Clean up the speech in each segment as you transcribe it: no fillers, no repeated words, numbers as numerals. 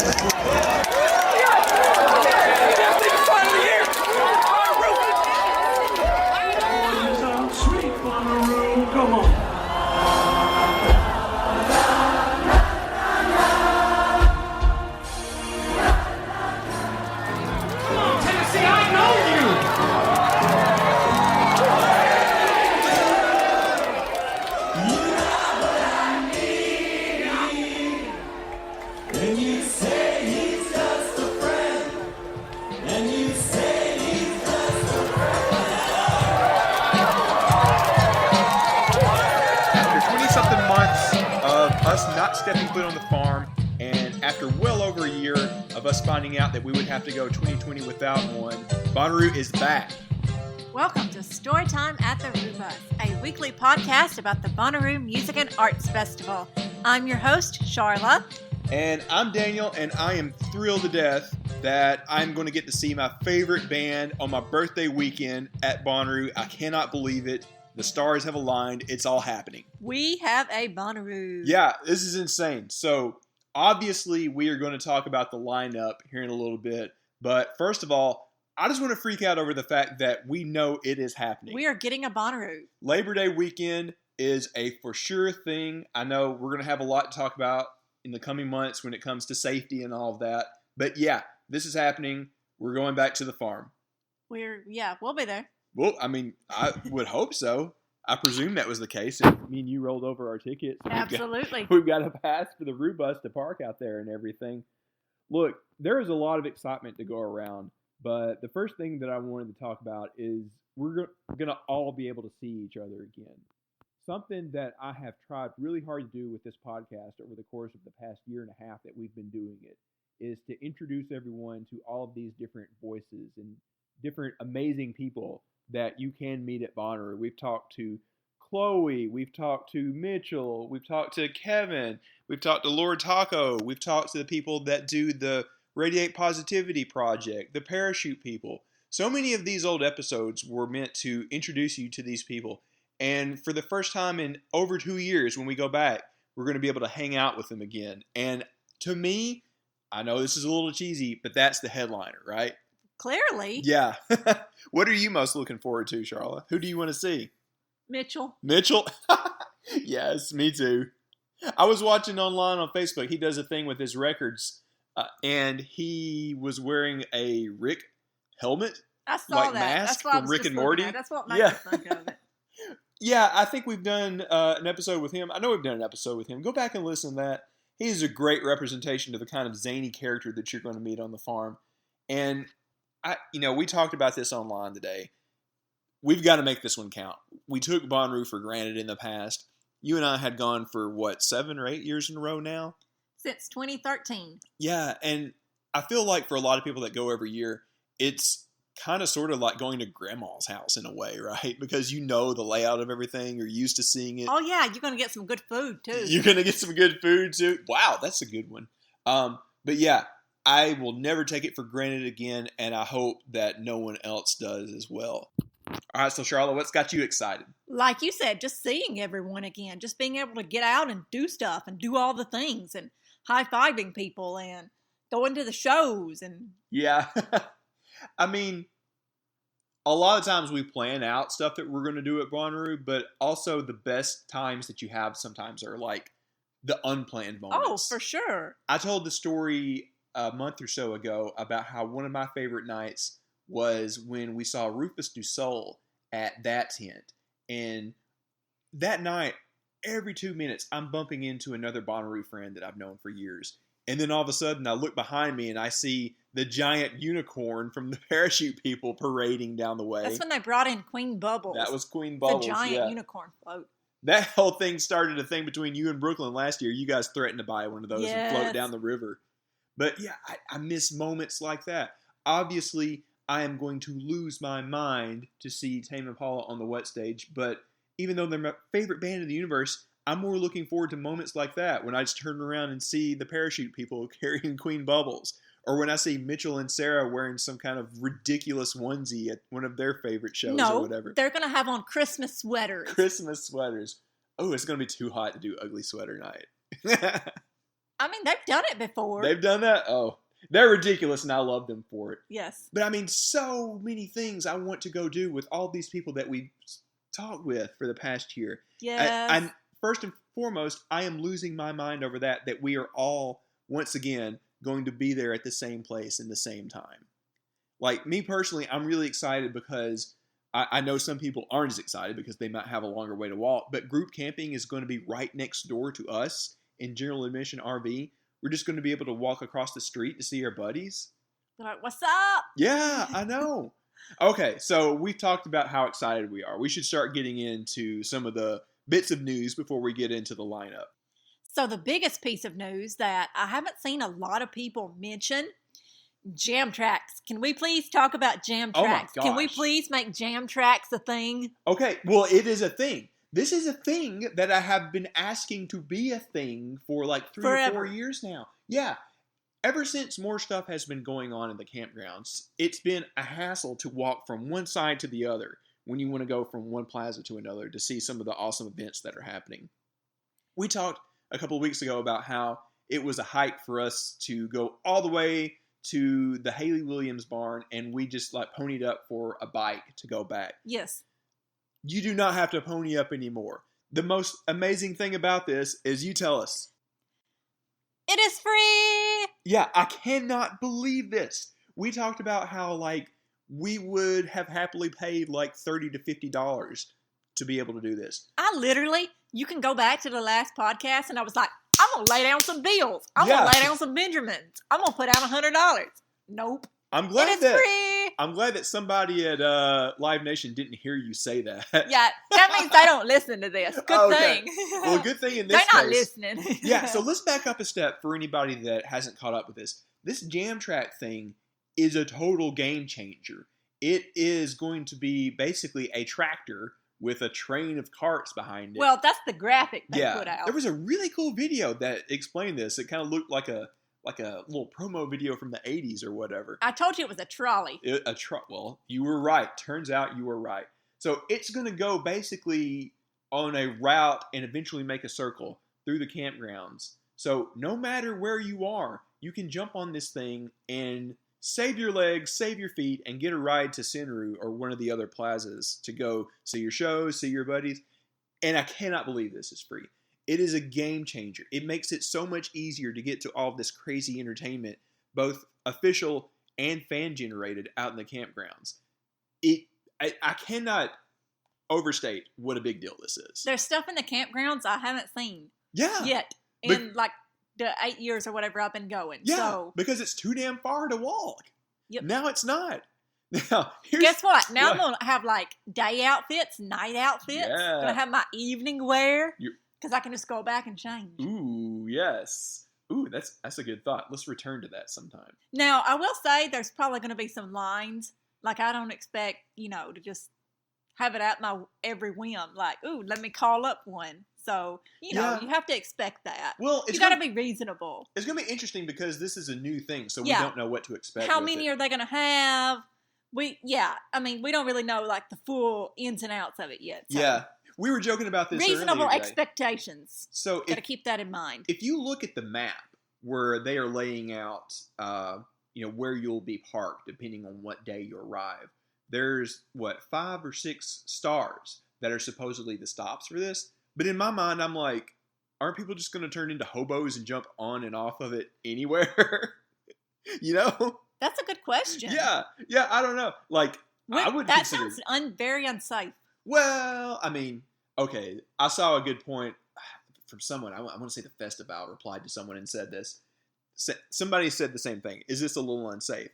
Sweet Bonnaroo, come on. Not stepping foot on the farm, and after well over a year of us finding out that we would have to go 2020 without one, Bonnaroo is back. Welcome to Storytime at the Rubus, a weekly podcast about the Bonnaroo Music and Arts Festival. I'm your host, Charla. And I'm Daniel, and I am thrilled to death that I'm going to get to see my favorite band on my birthday weekend at Bonnaroo. I cannot believe it. The stars have aligned. It's all happening. We have a Bonnaroo. Yeah, this is insane. So, obviously, we are going to talk about the lineup here in a little bit. But first of all, I just want to freak out over the fact that we know it is happening. We are getting a Bonnaroo. Labor Day weekend is a for sure thing. I know we're going to have a lot to talk about in the coming months when it comes to safety and all of that. But yeah, this is happening. We're going back to the farm. We'll be there. Well, I mean, I would hope so. I presume that was the case. If me and you rolled over our tickets. Absolutely. We've got a pass for the Rubus to park out there and everything. Look, there is a lot of excitement to go around, but the first thing that I wanted to talk about is we're going to all be able to see each other again. Something that I have tried really hard to do with this podcast over the course of the past year and a half that we've been doing it is to introduce everyone to all of these different voices and different amazing people that you can meet at Bonnaroo. We've talked to Chloe, we've talked to Mitchell, we've talked to Kevin, we've talked to Lord Taco, we've talked to the people that do the Radiate Positivity Project, the Parachute people. So many of these old episodes were meant to introduce you to these people. And for the first time in over 2 years, when we go back, we're going to be able to hang out with them again. And to me, I know this is a little cheesy, but that's the headliner, right? Clearly. Yeah. What are you most looking forward to, Charlotte? Who do you want to see? Mitchell? Yes, me too. I was watching online on Facebook. He does a thing with his records, and he was wearing a Rick helmet. I saw like that. Mask That's what I was from Rick just and Morty. at. That's what made me think of it. Yeah, I think we've done an episode with him. I know we've done an episode with him. Go back and listen to that. He's a great representation to the kind of zany character that you're going to meet on the farm. And we talked about this online today. We've got to make this one count. We took Bonnaroo for granted in the past. You and I had gone for, 7 or 8 years in a row now? Since 2013. Yeah, and I feel like for a lot of people that go every year, it's kind of sort of like going to grandma's house in a way, right? Because you know the layout of everything. You're used to seeing it. Oh, yeah. You're going to get some good food, too. You're going to get some good food, too. Wow, that's a good one. But yeah, I will never take it for granted again, and I hope that no one else does as well. All right, so Charlotte, what's got you excited? Like you said, just seeing everyone again, just being able to get out and do stuff and do all the things and high-fiving people and going to the shows. And yeah. I mean, a lot of times we plan out stuff that we're going to do at Bonnaroo, but also the best times that you have sometimes are like the unplanned moments. Oh, for sure. I told the story a month or so ago about how one of my favorite nights was when we saw Rufus Du Sol at that tent. And that night, every 2 minutes, I'm bumping into another Bonnaroo friend that I've known for years. And then all of a sudden, I look behind me and I see the giant unicorn from the Parachute people parading down the way. That's when they brought in Queen Bubbles. That was Queen Bubbles, the giant unicorn float. That whole thing started a thing between you and Brooklyn last year. You guys threatened to buy one of those and float down the river. But yeah, I miss moments like that. Obviously, I am going to lose my mind to see Tame Impala on the wet stage, but even though they're my favorite band in the universe, I'm more looking forward to moments like that when I just turn around and see the Parachute people carrying Queen Bubbles, or when I see Mitchell and Sarah wearing some kind of ridiculous onesie at one of their favorite shows or whatever. They're going to have on Christmas sweaters. Christmas sweaters. Oh, it's going to be too hot to do ugly sweater night. I mean, they've done it before. They've done that? Oh, they're ridiculous, and I love them for it. Yes. But I mean, so many things I want to go do with all these people that we've talked with for the past year. Yes. And first and foremost, I am losing my mind over that we are all, once again, going to be there at the same place in the same time. Like, me personally, I'm really excited because I know some people aren't as excited because they might have a longer way to walk, but group camping is going to be right next door to us in general admission RV. We're just going to be able to walk across the street to see our buddies. They're like, what's up? Yeah, I know. Okay, so we've talked about how excited we are. We should start getting into some of the bits of news before we get into the lineup. So the biggest piece of news that I haven't seen a lot of people mention, jam tracks. Can we please talk about jam tracks? Oh my gosh. Can we please make jam tracks a thing? Okay, well, it is a thing. This is a thing that I have been asking to be a thing for like 3 or 4 years now. Yeah. Ever since more stuff has been going on in the campgrounds, it's been a hassle to walk from one side to the other when you want to go from one plaza to another to see some of the awesome events that are happening. We talked a couple of weeks ago about how it was a hike for us to go all the way to the Haley Williams barn, and we just like ponied up for a bike to go back. Yes. You do not have to pony up anymore. The most amazing thing about this is, you tell us. It is free! Yeah, I cannot believe this. We talked about how, like, we would have happily paid like $30 to $50 to be able to do this. You can go back to the last podcast, and I was like, I'm going to lay down some bills. I'm going to lay down some Benjamins. I'm going to put out $100. Nope. I'm glad free. I'm glad that somebody at Live Nation didn't hear you say that. Yeah, that means they don't listen to this. Good thing. Well, good thing in this They're not case. listening. Yeah, so let's back up a step for anybody that hasn't caught up with this. This jam track thing is a total game changer. It is going to be basically a tractor with a train of carts behind it. Well, that's the graphic they put out. There was a really cool video that explained this. It kind of looked like a little promo video from the 80s or whatever. I told you it was a trolley. Well, you were right. Turns out you were right. So it's going to go basically on a route and eventually make a circle through the campgrounds. So no matter where you are, you can jump on this thing and save your legs, save your feet, and get a ride to Bonnaroo or one of the other plazas to go see your shows, see your buddies. And I cannot believe this is free. It is a game changer. It makes it so much easier to get to all this crazy entertainment, both official and fan-generated, out in the campgrounds. I cannot overstate what a big deal this is. There's stuff in the campgrounds I haven't seen yet in like the 8 years or whatever I've been going. Yeah, so. Because it's too damn far to walk. Yep. Now it's not. Now, guess what? Now I'm going to have like day outfits, night outfits. Yeah. I'm going to have my evening wear because I can just go back and change. Ooh, yes. Ooh, that's a good thought. Let's return to that sometime. Now, I will say there's probably going to be some lines. Like, I don't expect, to just have it at my every whim. Like, ooh, let me call up one. So, you have to expect that. Well, you got to be reasonable. It's going to be interesting because this is a new thing, so we don't know what to expect. How many are they going to have? We don't really know, like, the full ins and outs of it yet. So. Yeah. We were joking about this reasonable earlier expectations. So got to keep that in mind. If you look at the map where they are laying out, where you'll be parked depending on what day you arrive, there's 5 or 6 stars that are supposedly the stops for this. But in my mind, I'm like, aren't people just going to turn into hobos and jump on and off of it anywhere? That's a good question. Yeah, I don't know. Like, I would that consider... sounds very unsafe. Well, I mean, okay, I saw a good point from someone. I want to say the Festival replied to someone and said this. Somebody said the same thing. Is this a little unsafe?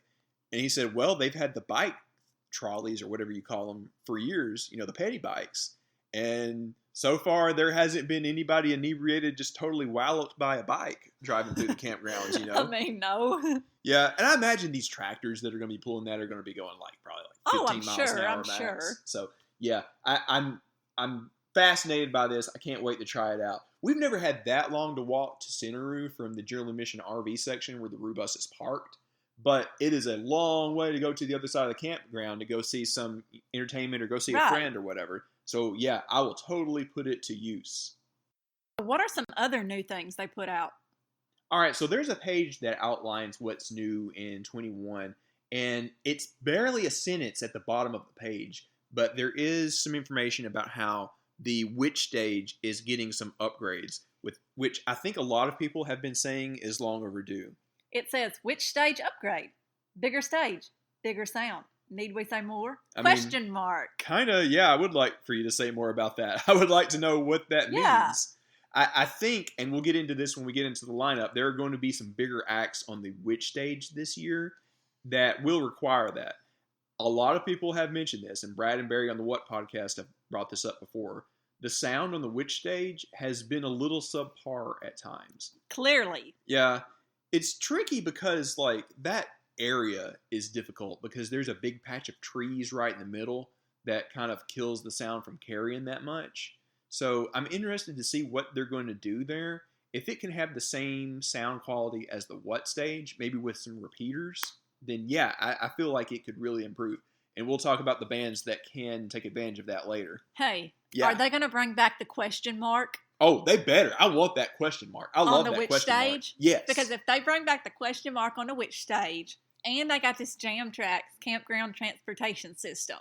And he said, well, they've had the bike trolleys or whatever you call them for years, the petty bikes. And so far, there hasn't been anybody inebriated just totally walloped by a bike driving through the campgrounds, I mean, no. Yeah, and I imagine these tractors that are going to be pulling that are going to be going probably 15 miles an hour max. Sure. So, yeah, I'm fascinated by this. I can't wait to try it out. We've never had that long to walk to Bonnaroo from the general admission RV section where the Roo bus is parked, but it is a long way to go to the other side of the campground to go see some entertainment or go see a friend or whatever. So, yeah, I will totally put it to use. What are some other new things they put out? All right, so there's a page that outlines what's new in 21, and it's barely a sentence at the bottom of the page, but there is some information about how the Witch stage is getting some upgrades, with which I think a lot of people have been saying is long overdue. It says, which stage upgrade? Bigger stage, bigger sound. Need we say more? I Question mean, mark. Kind of, yeah, I would like for you to say more about that. I would like to know what that means. I think, and we'll get into this when we get into the lineup, there are going to be some bigger acts on the Witch stage this year that will require that. A lot of people have mentioned this, and Brad and Barry on the What podcast have brought this up before. The sound on the Witch stage has been a little subpar at times. Clearly. Yeah. It's tricky because, like, that area is difficult because there's a big patch of trees right in the middle that kind of kills the sound from carrying that much. So I'm interested to see what they're going to do there. If it can have the same sound quality as the What stage, maybe with some repeaters, then yeah, I feel like it could really improve. And we'll talk about the bands that can take advantage of that later. Hey, yeah. Are they going to bring back the question mark? Oh, they better. I want that question mark. I love that question mark. On the Witch stage? Yes. Because if they bring back the question mark on the Witch stage, and they got this Jam Tracks campground transportation system,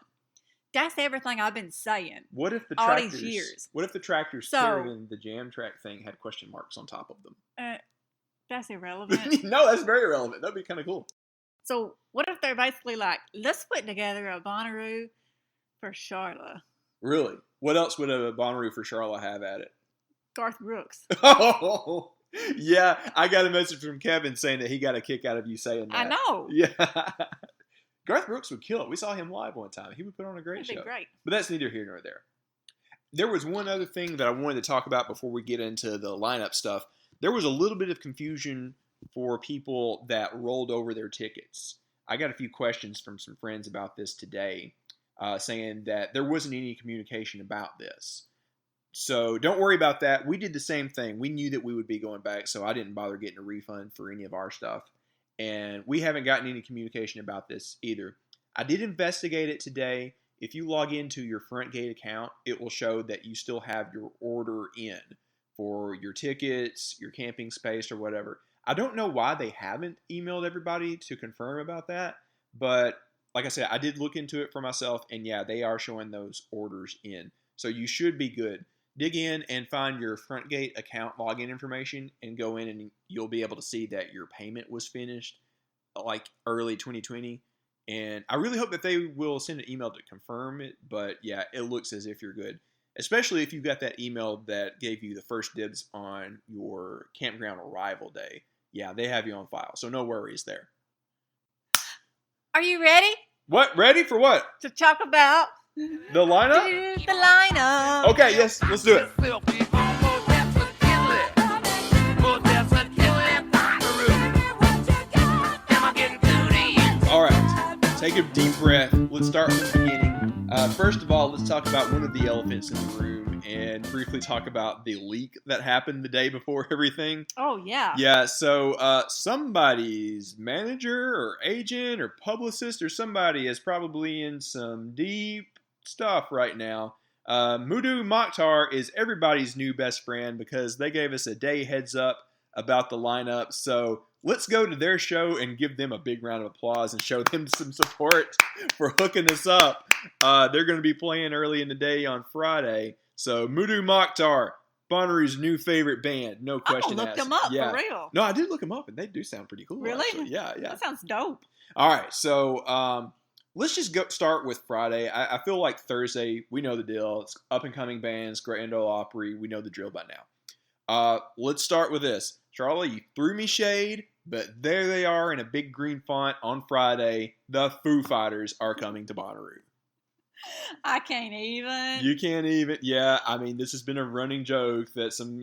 that's everything I've been saying. What if the all tractors? These years. What if the tractors carrying the Jam Track thing had question marks on top of them? That's irrelevant. No, that's very relevant. That'd be kind of cool. So what if they're basically like, let's put together a Bonnaroo for Charlotte? Really? What else would a Bonnaroo for Charlotte have at it? Garth Brooks. Oh, yeah. I got a message from Kevin saying that he got a kick out of you saying that. I know. Yeah. Garth Brooks would kill it. We saw him live one time. He would put on a great show. That'd be great. But that's neither here nor there. There was one other thing that I wanted to talk about before we get into the lineup stuff. There was a little bit of confusion for people that rolled over their tickets. I got a few questions from some friends about this today, saying that there wasn't any communication about this. So don't worry about that. We did the same thing. We knew that we would be going back, so I didn't bother getting a refund for any of our stuff. And we haven't gotten any communication about this either. I did investigate it today. If you log into your FrontGate account, it will show that you still have your order in for your tickets, your camping space, or whatever. I don't know why they haven't emailed everybody to confirm about that, but like I said, I did look into it for myself, and yeah, they are showing those orders in. So you should be good. Dig in and find your FrontGate account login information and go in, and you'll be able to see that your payment was finished like early 2020. And I really hope that they will send an email to confirm it, but yeah, it looks as if you're good. Especially if you got that email that gave you the first dibs on your campground arrival day. Yeah, they have you on file, so no worries there. Are you ready? What? Ready for what? To talk about the lineup? The lineup. Okay, yes, let's do it. All right, take a deep breath. Let's start from the beginning. First of all, let's talk about one of the elephants in the room and briefly talk about the leak that happened the day before everything. Oh, yeah. Yeah, so somebody's manager or agent or publicist or somebody is probably in some deep stuff right now. Mudu Mokhtar is everybody's new best friend because they gave us a day heads up about the lineup. So let's go to their show and give them a big round of applause and show them some support for hooking us up. They're going to be playing early in the day on Friday. So Mudu Mokhtar, Bonnaroo's new favorite band, no question asked. I looked them up, for real. No, I did look them up, and they do sound pretty cool. Really? Actually. Yeah. That sounds dope. All right, so let's just start with Friday. I feel like Thursday, we know the deal. It's up-and-coming bands, Grand Ole Opry. We know the drill by now. Let's start with this. Charlie, you threw me shade, but there they are in a big green font on Friday. The Foo Fighters are coming to Bonnaroo. I can't even. You can't even. Yeah, I mean, this has been a running joke that some,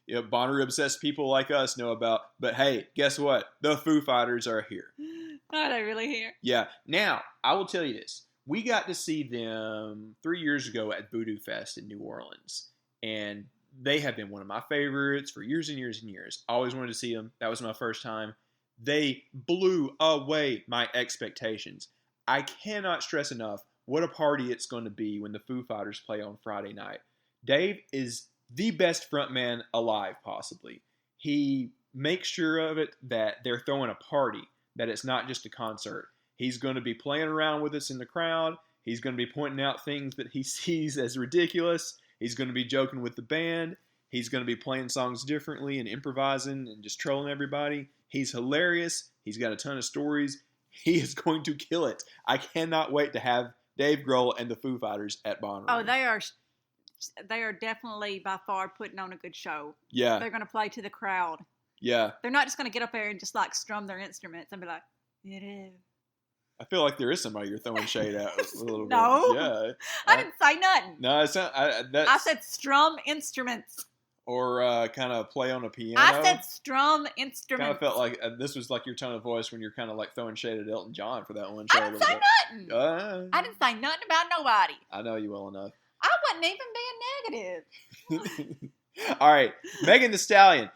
Bonnaroo obsessed people like us know about. But hey, guess what? The Foo Fighters are here. Are they really here? Yeah. Now, I will tell you this. We got to see them 3 years ago at Voodoo Fest in New Orleans. And they have been one of my favorites for years and years and years. I always wanted to see them. That was my first time. They blew away my expectations. I cannot stress enough what a party it's going to be when the Foo Fighters play on Friday night. Dave is the best frontman alive, possibly. He make sure of it that they're throwing a party, that it's not just a concert. He's going to be playing around with us in the crowd. He's going to be pointing out things that he sees as ridiculous. He's going to be joking with the band. He's going to be playing songs differently and improvising and just trolling everybody. He's hilarious. He's got a ton of stories. He is going to kill it. I cannot wait to have Dave Grohl and the Foo Fighters at Bonnaroo. Oh, they are definitely by far putting on a good show. Yeah. They're going to play to the crowd. Yeah. They're not just going to get up there and just like strum their instruments and be like, it is. I feel like there is somebody you're throwing shade at a little No. bit. Yeah. I didn't say nothing. No, it's not. I said strum instruments. Or kind of play on a piano. I said strum instruments. Kind of felt like this was like your tone of voice when you're kind of like throwing shade at Elton John for that one I show. didn't say nothing. I didn't say nothing about nobody. I know you well enough. I wasn't even being negative. All right, Megan Thee Stallion.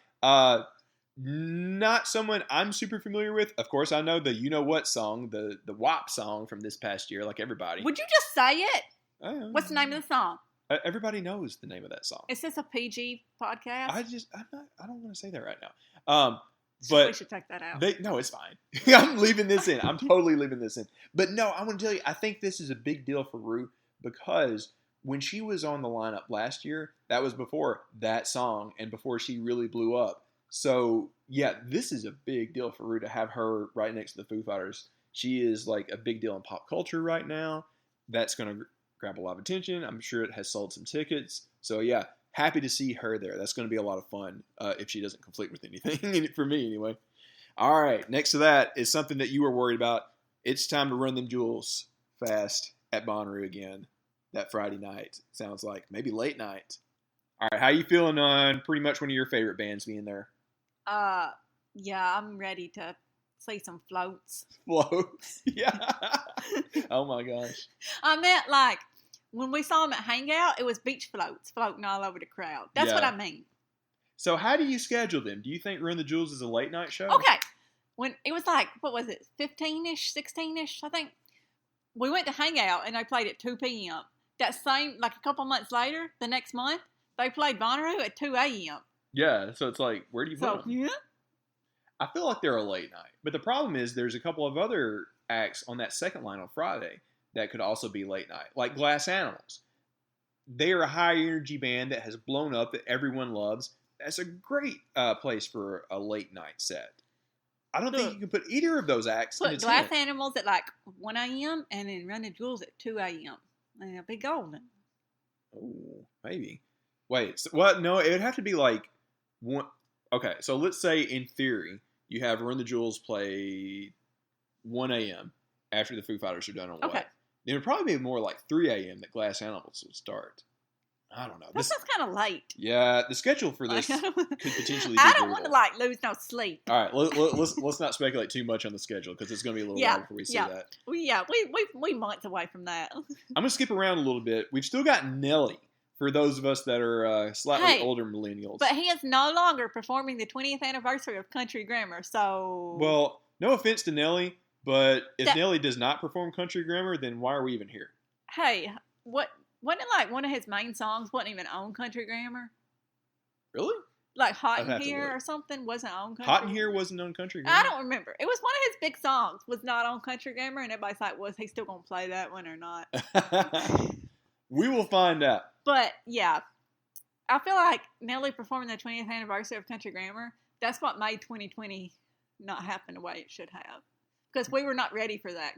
Not someone I'm super familiar with. Of course, I know the You Know What song, the WAP song from this past year, like everybody. Would you just say it? What's the name of the song? Everybody knows the name of that song. Is this a PG podcast? I don't want to say that right now. But we should take that out. No, it's fine. I'm leaving this in. I'm totally leaving this in. But no, I want to tell you, I think this is a big deal for Rue because when she was on the lineup last year, that was before that song and before she really blew up. So, yeah, this is a big deal for Rue to have her right next to the Foo Fighters. She is like a big deal in pop culture right now. That's going to grab a lot of attention. I'm sure it has sold some tickets. So, yeah, happy to see her there. That's going to be a lot of fun if she doesn't conflict with anything, for me anyway. All right, next to that is something that you were worried about. It's time to run them jewels fast at Bonnaroo again that Friday night. Sounds like maybe late night. All right, how you feeling on pretty much one of your favorite bands being there? Yeah, I'm ready to see some floats. Floats? Yeah. Oh my gosh. I meant like when we saw them at Hangout, it was beach floats floating all over the crowd. That's what I mean. So how do you schedule them? Do you think Run the Jewels is a late night show? Okay. When it was like, what was it, 15-ish, 16-ish, I think. We went to Hangout and they played at 2 p.m. That same, like a couple months later, the next month, they played Bonnaroo at 2 a.m. Yeah, so it's like, where do you put them? Yeah. I feel like they're a late night. But the problem is there's a couple of other acts on that second line on Friday that could also be late night, like Glass Animals. They are a high energy band that has blown up that everyone loves. That's a great place for a late night set. I don't think you can put either of those acts in a tent. Put Glass Animals at like 1 a.m. and then Run the Jewels at 2 a.m. And it'll be golden. Oh, maybe. Wait, so, well, no, it would have to be like one. Okay, so let's say in theory you have Run the Jewels play 1 a.m. after the Foo Fighters are done on Okay. What? Then it would probably be more like 3 a.m. that Glass Animals would start. I don't know. That sounds kind of late. Yeah, the schedule for this could potentially be I don't brutal. want to like lose no sleep. All right, let's not speculate too much on the schedule because it's going to be a little while before we see that. We months away from that. I'm going to skip around a little bit. We've still got Nelly for those of us that are slightly older millennials. But he is no longer performing the 20th anniversary of Country Grammar, so... Well, no offense to Nelly, but if Nelly does not perform Country Grammar, then why are we even here? Hey, wasn't it like one of his main songs wasn't even on Country Grammar? Really? Like Hot in Here or something wasn't on Country Hot in Here wasn't on Country Grammar? I don't remember. It was one of his big songs, was not on Country Grammar, and everybody's like, was he still going to play that one or not? We will find out. But, yeah, I feel like Nelly performing the 20th anniversary of Country Grammar, that's what made 2020 not happen the way it should have. Because we were not ready for that.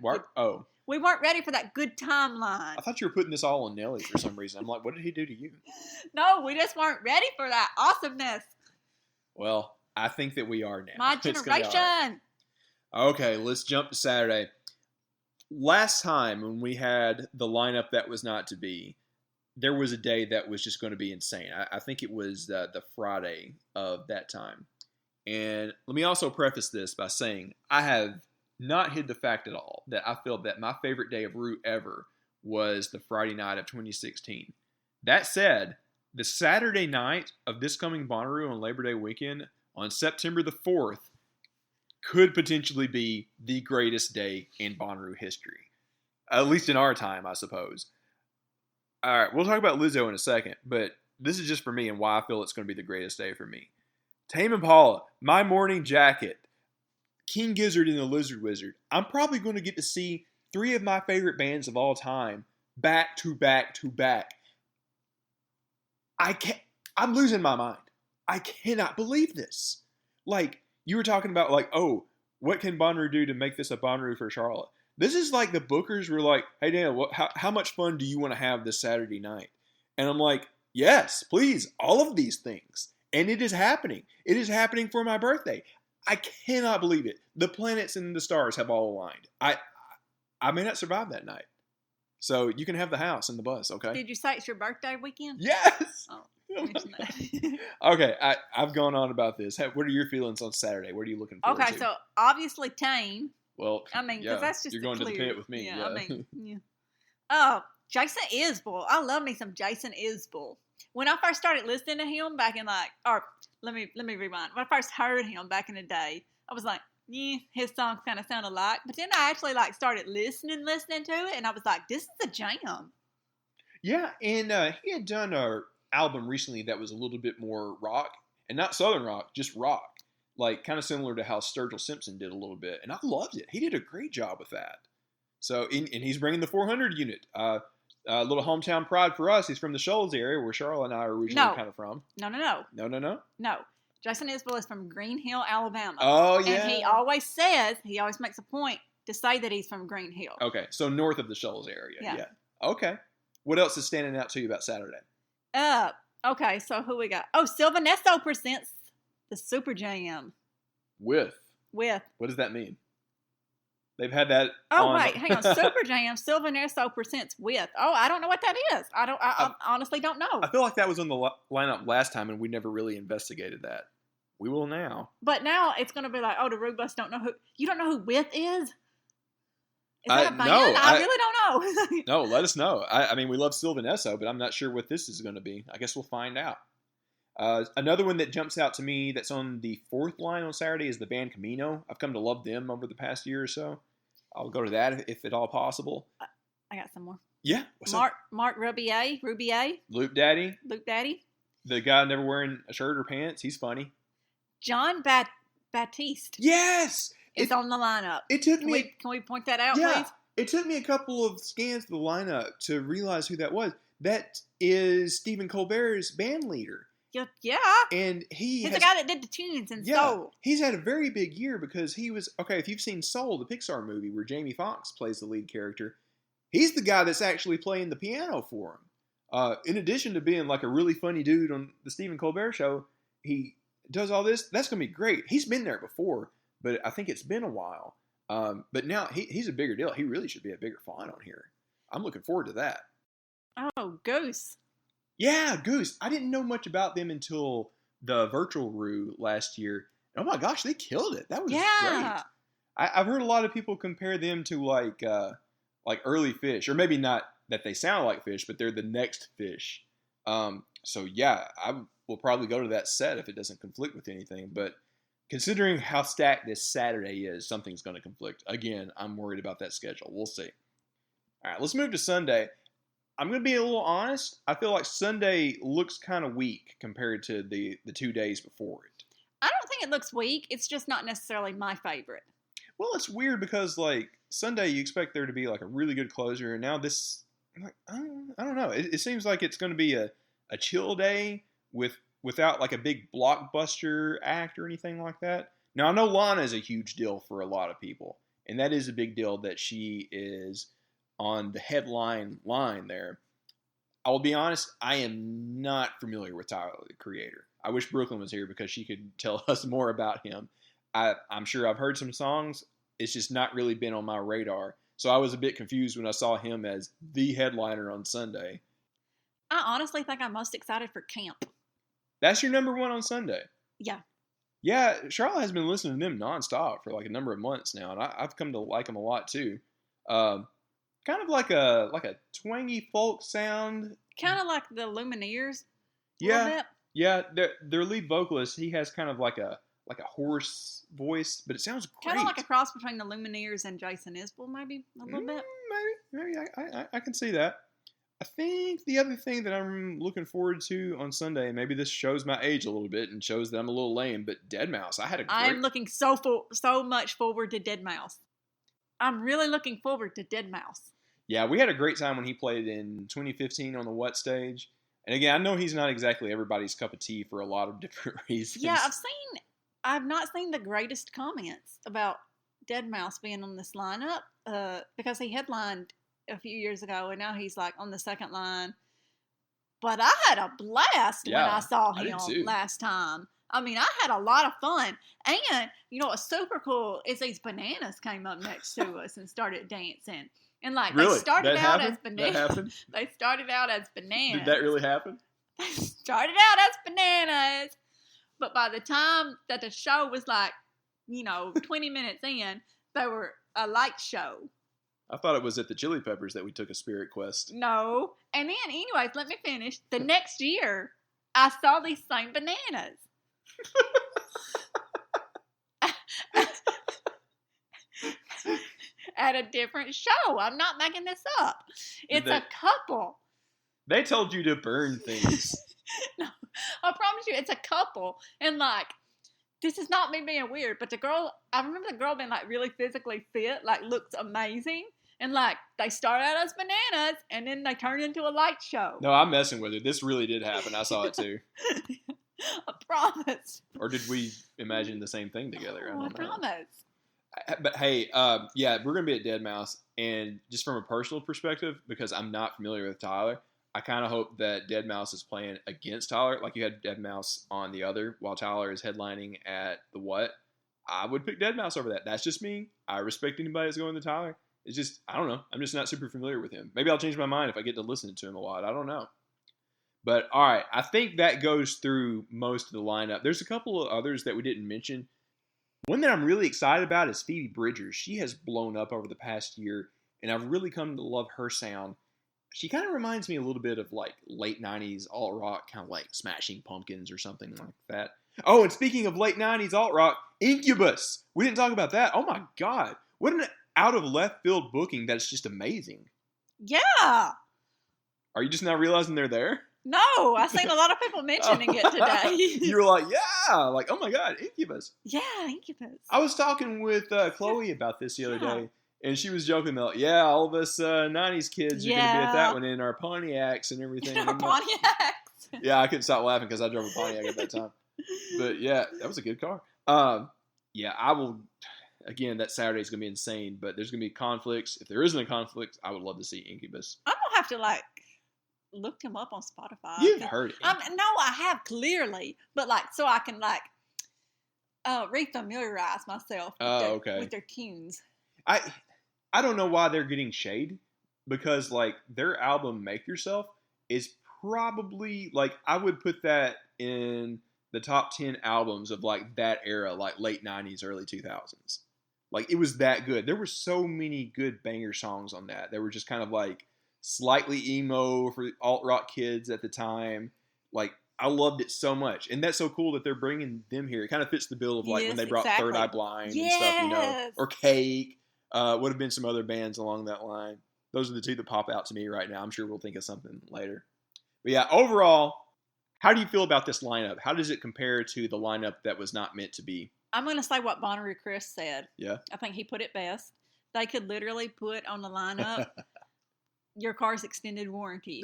We weren't ready for that good timeline. I thought you were putting this all on Nelly for some reason. I'm like, what did he do to you? No, we just weren't ready for that awesomeness. Well, I think that we are now. My generation. Right. Okay, let's jump to Saturday. Last time when we had the lineup that was not to be, there was a day that was just going to be insane. I think it was the Friday of that time. And let me also preface this by saying I have not hid the fact at all that I feel that my favorite day of Root ever was the Friday night of 2016. That said, the Saturday night of this coming Bonnaroo on Labor Day weekend on September the 4th could potentially be the greatest day in Bonnaroo history. At least in our time, I suppose. All right, we'll talk about Lizzo in a second, but this is just for me and why I feel it's going to be the greatest day for me. Tame Impala, My Morning Jacket, King Gizzard and the Lizard Wizard. I'm probably going to get to see 3 of my favorite bands of all time back to back to back. I'm losing my mind. I cannot believe this. Like, you were talking about, like, oh, what can Bonnaroo do to make this a Bonnaroo for Charlotte? This is like the bookers were like, hey, Dan, how much fun do you want to have this Saturday night? And I'm like, yes, please, all of these things. And it is happening. It is happening for my birthday. I cannot believe it. The planets and the stars have all aligned. I may not survive that night. So you can have the house and the bus, okay? Did you say it's your birthday weekend? Yes! Oh, mention that. Okay, I've gone on about this. What are your feelings on Saturday? What are you looking forward to? Okay, so obviously Tame. Well, I mean, because that's just you're going to the pit with me. Yeah, I mean, yeah. Oh, Jason Isbell. I love me some Jason Isbell. When I first started listening to him back in let me rewind. When I first heard him back in the day, I was like, yeah, his songs kind of sound alike. But then I actually started listening to it, and I was like, this is a jam. Yeah, and he had done an album recently that was a little bit more rock, and not Southern rock, just rock. Like, kind of similar to how Sturgill Simpson did a little bit. And I loved it. He did a great job with that. So, and he's bringing the 400 unit. A little hometown pride for us. He's from the Shoals area, where Charlotte and I are originally kind of from. No. Jason Isbell is from Green Hill, Alabama. Oh, yeah. And he always makes a point to say that he's from Green Hill. Okay, so north of the Shoals area. Yeah. Okay. What else is standing out to you about Saturday? Okay, so who we got? Oh, Sylvanesso presents the Super Jam. With? What does that mean? They've had that. Oh, wait, hang on. Super Jam, Sylvanesso presents with. Oh, I don't know what that is. I honestly don't know. I feel like that was on the lineup last time, and we never really investigated that. We will now. But now it's going to be like, oh, the Rude Bus don't know who. You don't know who With is? Is that a band? No, I really don't know. No, let us know. I mean, we love Sylvanesso, but I'm not sure what this is going to be. I guess we'll find out. Another one that jumps out to me that's on the 4th line on Saturday is the band Camino. I've come to love them over the past year or so. I'll go to that if at all possible. I got some more. Yeah. Mark Rubier. Loop Daddy. The guy never wearing a shirt or pants. He's funny. John Baptiste. Yes! It's on the lineup. It took me. Can we point that out, please? It took me a couple of scans of the lineup to realize who that was. That is Stephen Colbert's band leader. Yeah. And he's the guy that did the tunes in Soul. He's had a very big year because he was, if you've seen Soul, the Pixar movie where Jamie Foxx plays the lead character, he's the guy that's actually playing the piano for him. In addition to being like a really funny dude on the Stephen Colbert Show, he does all this. That's going to be great. He's been there before, but I think it's been a while. But now he's a bigger deal. He really should be a bigger find on here. I'm looking forward to that. Oh, Goose. Yeah, Goose. I didn't know much about them until the Virtual Roo last year. Oh my gosh, they killed it. That was great. I've heard a lot of people compare them to like early Fish, or maybe not that they sound like Fish, but they're the next Fish. So yeah, I will probably go to that set if it doesn't conflict with anything. But considering how stacked this Saturday is, something's going to conflict. Again, I'm worried about that schedule. We'll see. All right, let's move to Sunday. I'm going to be a little honest. I feel like Sunday looks kind of weak compared to the 2 days before it. I don't think it looks weak. It's just not necessarily my favorite. Well, it's weird because, like, Sunday you expect there to be, like, a really good closer. And now this, like, I don't know. It seems like it's going to be a chill day without, like, a big blockbuster act or anything like that. Now, I know Lana is a huge deal for a lot of people. And that is a big deal that she is on the headline line there. I will be honest, I am not familiar with Tyler, the Creator. I wish Brooklyn was here because she could tell us more about him. I'm sure I've heard some songs. It's just not really been on my radar. So I was a bit confused when I saw him as the headliner on Sunday. I honestly think I'm most excited for Camp. That's your number one on Sunday? Yeah. Yeah, Charlotte has been listening to them nonstop for like a number of months now, and I've come to like them a lot too. Kind of like a twangy folk sound. Kind of like the Lumineers. Yeah. Yeah, their lead vocalist, he has kind of like a hoarse voice, but it sounds great. Kind of like a cross between the Lumineers and Jason Isbell, maybe a little bit. Maybe I can see that. I think the other thing that I'm looking forward to on Sunday, and maybe this shows my age a little bit and shows that I'm a little lame, but Deadmau5. I had a great... I'm looking so much forward to Deadmau5. I'm really looking forward to Deadmau5. Yeah, we had a great time when he played in 2015 on the What stage. And again, I know he's not exactly everybody's cup of tea for a lot of different reasons. Yeah, I've not seen the greatest comments about Deadmau5 being on this lineup because he headlined a few years ago and now he's like on the second line. But I had a blast when I saw him last time. I mean, I had a lot of fun. And, you know, what's super cool is these bananas came up next to us and started dancing. And, like, really? They started out as bananas. That happened? They started out as bananas. Did that really happen? They started out as bananas. But by the time that the show was, like, you know, 20 minutes in, they were a light show. I thought it was at the Chili Peppers that we took a spirit quest. No. And then, anyways, let me finish. The next year, I saw these same bananas. At a different show. I'm not making this up. It's a couple. They told you to burn things. No, I promise you, it's a couple. And like, this is not me being weird, but I remember the girl being like really physically fit, like looks amazing. And like, they start out as bananas and then they turn into a light show. No, I'm messing with her. This really did happen. I saw it too. I promise. Or did we imagine the same thing together? I promise. But hey, yeah, we're going to be at Deadmau5. And just from a personal perspective, because I'm not familiar with Tyler, I kind of hope that Deadmau5 is playing against Tyler. Like you had Deadmau5 on the other while Tyler is headlining at the What. I would pick Deadmau5 over that. That's just me. I respect anybody that's going to Tyler. It's just, I don't know. I'm just not super familiar with him. Maybe I'll change my mind if I get to listen to him a lot. I don't know. But all right, I think that goes through most of the lineup. There's a couple of others that we didn't mention. One that I'm really excited about is Phoebe Bridgers. She has blown up over the past year, and I've really come to love her sound. She kind of reminds me a little bit of like late 90s alt-rock, kind of like Smashing Pumpkins or something like that. Oh, and speaking of late 90s alt-rock, Incubus. We didn't talk about that. Oh my God. What an out of left field booking that's just amazing. Yeah. Are you just now realizing they're there? No, I've seen a lot of people mentioning it today. You were like, yeah, like, oh my God, Incubus. Yeah, Incubus. I was talking with Chloe about this the other day, and she was joking about, yeah, all of us 90s kids are going to be at that one in our Pontiacs and everything. Our Pontiacs. Yeah, I couldn't stop laughing because I drove a Pontiac at that time. But yeah, that was a good car. Yeah, I will, again, that Saturday is going to be insane, but there's going to be conflicts. If there isn't a conflict, I would love to see Incubus. I'm going to have to, like, look him up on Spotify. You've heard it. No, I have clearly, but like so I can like refamiliarize myself with their tunes. I don't know why they're getting shade because like their album Make Yourself is probably like I would put that in the top 10 albums of like that era, like late 90s, early 2000s. Like it was that good. There were so many good banger songs on that. They were just kind of like slightly emo for alt-rock kids at the time. Like, I loved it so much. And that's so cool that they're bringing them here. It kind of fits the bill of, like, when they brought Third Eye Blind and stuff, you know. Or Cake. Would have been some other bands along that line. Those are the two that pop out to me right now. I'm sure we'll think of something later. But, yeah, overall, how do you feel about this lineup? How does it compare to the lineup that was not meant to be? I'm going to say what Bonnaroo Chris said. Yeah. I think he put it best. They could literally put on the lineup your car's extended warranty.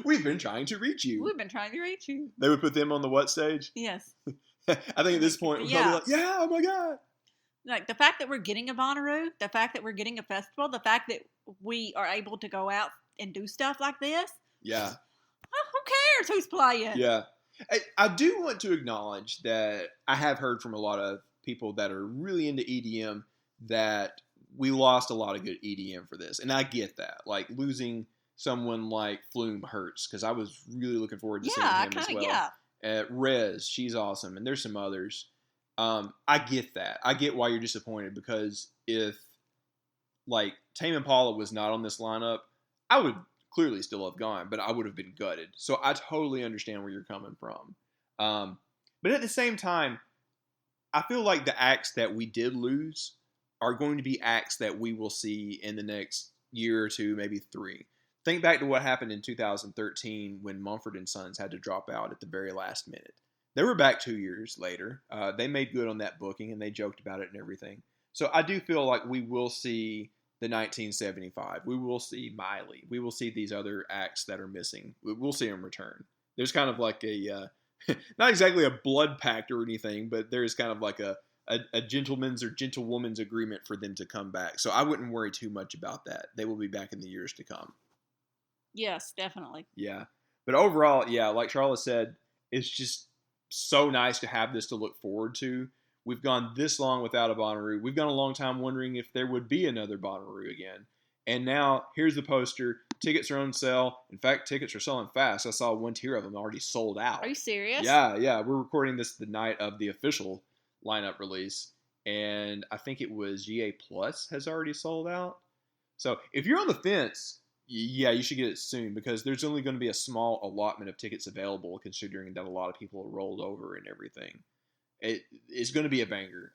We've been trying to reach you. We've been trying to reach you. They would put them on the What stage? Yes. I think at this point, we're probably like, yeah, oh my God. Like, the fact that we're getting a Bonnaroo, the fact that we're getting a festival, the fact that we are able to go out and do stuff like this. Yeah. Well, who cares who's playing? Yeah. I do want to acknowledge that I have heard from a lot of people that are really into EDM that we lost a lot of good EDM for this. And I get that. Like, losing someone like Flume hurts because I was really looking forward to seeing him as well. Yeah. Rez, she's awesome. And there's some others. I get that. I get why you're disappointed because if, like, Tame Impala was not on this lineup, I would clearly still have gone, but I would have been gutted. So I totally understand where you're coming from. But at the same time, I feel like the acts that we did lose are going to be acts that we will see in the next year or two, maybe 3. Think back to what happened in 2013 when Mumford and Sons had to drop out at the very last minute. They were back 2 years later. They made good on that booking, and they joked about it and everything. So I do feel like we will see the 1975. We will see Miley. We will see these other acts that are missing. We'll see them return. There's kind of like a, not exactly a blood pact or anything, but there's kind of like a gentleman's or gentlewoman's agreement for them to come back. So I wouldn't worry too much about that. They will be back in the years to come. Yes, definitely. Yeah. But overall, yeah, like Charlotte said, it's just so nice to have this to look forward to. We've gone this long without a Bonnaroo. We've gone a long time wondering if there would be another Bonnaroo again. And now, here's the poster. Tickets are on sale. In fact, tickets are selling fast. I saw 1 tier of them already sold out. Are you serious? Yeah. We're recording this the night of the official lineup release. And I think it was GA Plus has already sold out. So, if you're on the fence, yeah, you should get it soon because there's only going to be a small allotment of tickets available considering that a lot of people are rolled over and everything. It's going to be a banger.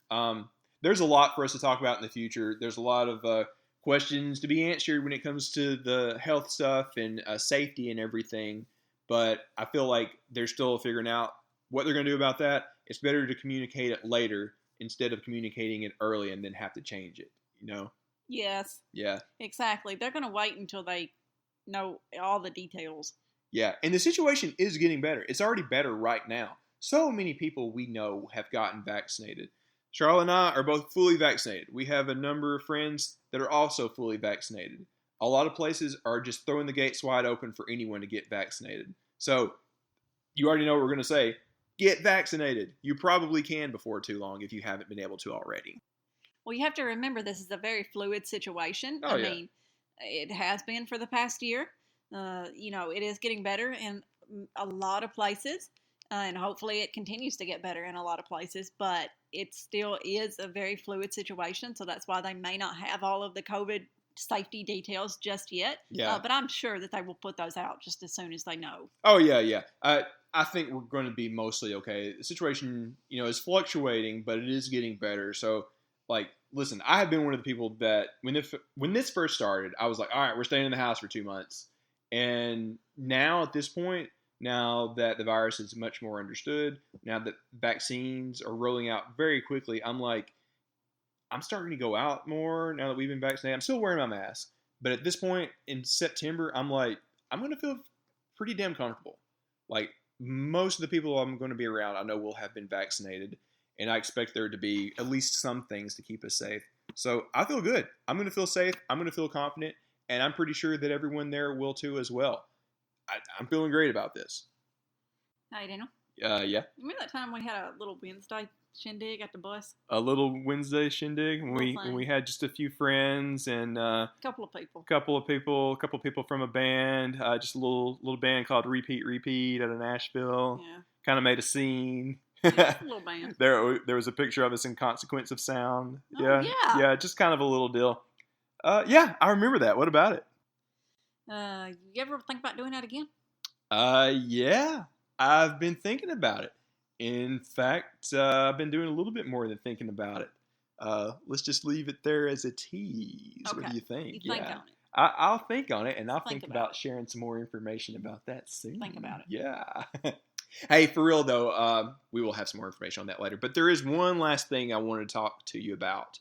There's a lot for us to talk about in the future. There's a lot of questions to be answered when it comes to the health stuff and safety and everything. But I feel like they're still figuring out what they're going to do about that. It's better to communicate it later instead of communicating it early and then have to change it, you know? Yes. Yeah. Exactly. They're going to wait until they know all the details. Yeah. And the situation is getting better. It's already better right now. So many people we know have gotten vaccinated. Charlotte and I are both fully vaccinated. We have a number of friends that are also fully vaccinated. A lot of places are just throwing the gates wide open for anyone to get vaccinated. So you already know what we're going to say. Get vaccinated. You probably can before too long if you haven't been able to already. Well, you have to remember this is a very fluid situation. Oh, I mean, it has been for the past year. It is getting better in a lot of places. And hopefully it continues to get better in a lot of places, but it still is a very fluid situation. So that's why they may not have all of the COVID safety details just yet. Yeah. But I'm sure that they will put those out just as soon as they know. Oh, yeah. I think we're going to be mostly okay. The situation, is fluctuating, but it is getting better. So, listen, I have been one of the people that when this first started, I was like, all right, we're staying in the house for 2 months. And now at this point, now that the virus is much more understood, now that vaccines are rolling out very quickly, I'm starting to go out more now that we've been vaccinated. I'm still wearing my mask. But at this point in September, I'm going to feel pretty damn comfortable. Most of the people I'm going to be around, I know will have been vaccinated. And I expect there to be at least some things to keep us safe. So I feel good. I'm going to feel safe. I'm going to feel confident. And I'm pretty sure that everyone there will too as well. I'm feeling great about this. Hey, Daniel. Yeah. Remember that time we had a little Wednesday shindig at the bus? A little Wednesday shindig when we had just a few friends and a couple of people from a band, just a little band called Repeat out of Nashville. Yeah. Kind of made a scene. Yeah, a little band. There was a picture of us in Consequence of Sound. Oh, Yeah, just kind of a little deal. Yeah, I remember that. What about it? You ever think about doing that again? Yeah, I've been thinking about it. In fact, I've been doing a little bit more than thinking about it. Let's just leave it there as a tease. Okay. What do you think? You think on it. I'll think on it, and I'll think about about sharing some more information about that soon. Think about it. Yeah. Hey, for real though, we will have some more information on that later. But there is one last thing I wanted to talk to you about.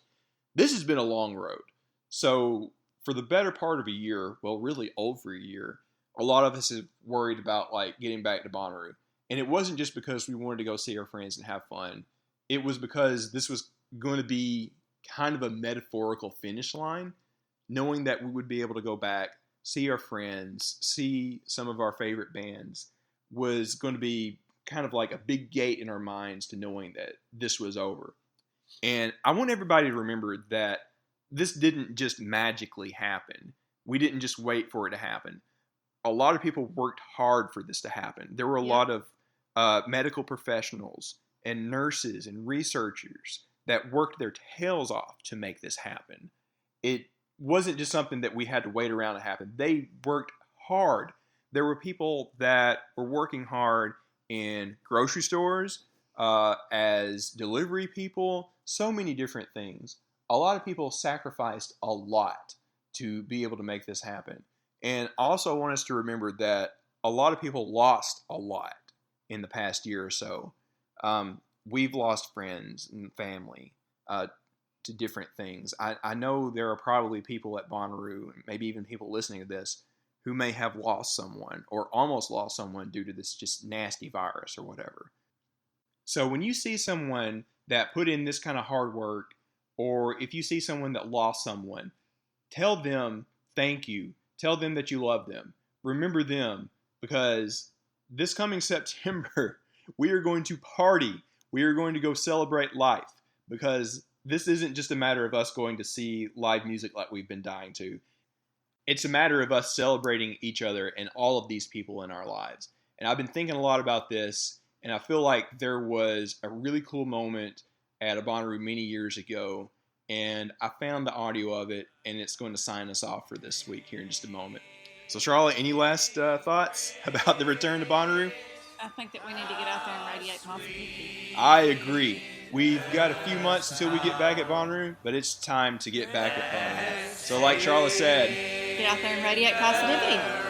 This has been a long road. So for the better part of a year, well, really over a year, a lot of us have worried about getting back to Bonnaroo. And it wasn't just because we wanted to go see our friends and have fun. It was because this was going to be kind of a metaphorical finish line, knowing that we would be able to go back, see our friends, see some of our favorite bands, was going to be kind of like a big gate in our minds to knowing that this was over. And I want everybody to remember that this didn't just magically happen. We didn't just wait for it to happen. A lot of people worked hard for this to happen. There were a lot of medical professionals and nurses and researchers that worked their tails off to make this happen. It wasn't just something that we had to wait around to happen. They worked hard. There were people that were working hard in grocery stores, as delivery people, so many different things. A lot of people sacrificed a lot to be able to make this happen. And also I want us to remember that a lot of people lost a lot in the past year or so. We've lost friends and family to different things. I know there are probably people at Bonnaroo, maybe even people listening to this, who may have lost someone or almost lost someone due to this just nasty virus or whatever. So when you see someone that put in this kind of hard work, or if you see someone that lost someone, tell them thank you. Tell them that you love them. Remember them, because this coming September, we are going to party. We are going to go celebrate life, because this isn't just a matter of us going to see live music like we've been dying to. It's a matter of us celebrating each other and all of these people in our lives. And I've been thinking a lot about this, and I feel like there was a really cool moment at a Bonnaroo many years ago, and I found the audio of it, and it's going to sign us off for this week here in just a moment. So, Charlotte, any last thoughts about the return to Bonnaroo? I think that we need to get out there and radiate positivity. I agree. We've got a few months until we get back at Bonnaroo, but it's time to get back at Bonnaroo. So like Charlotte said, get out there and radiate positivity.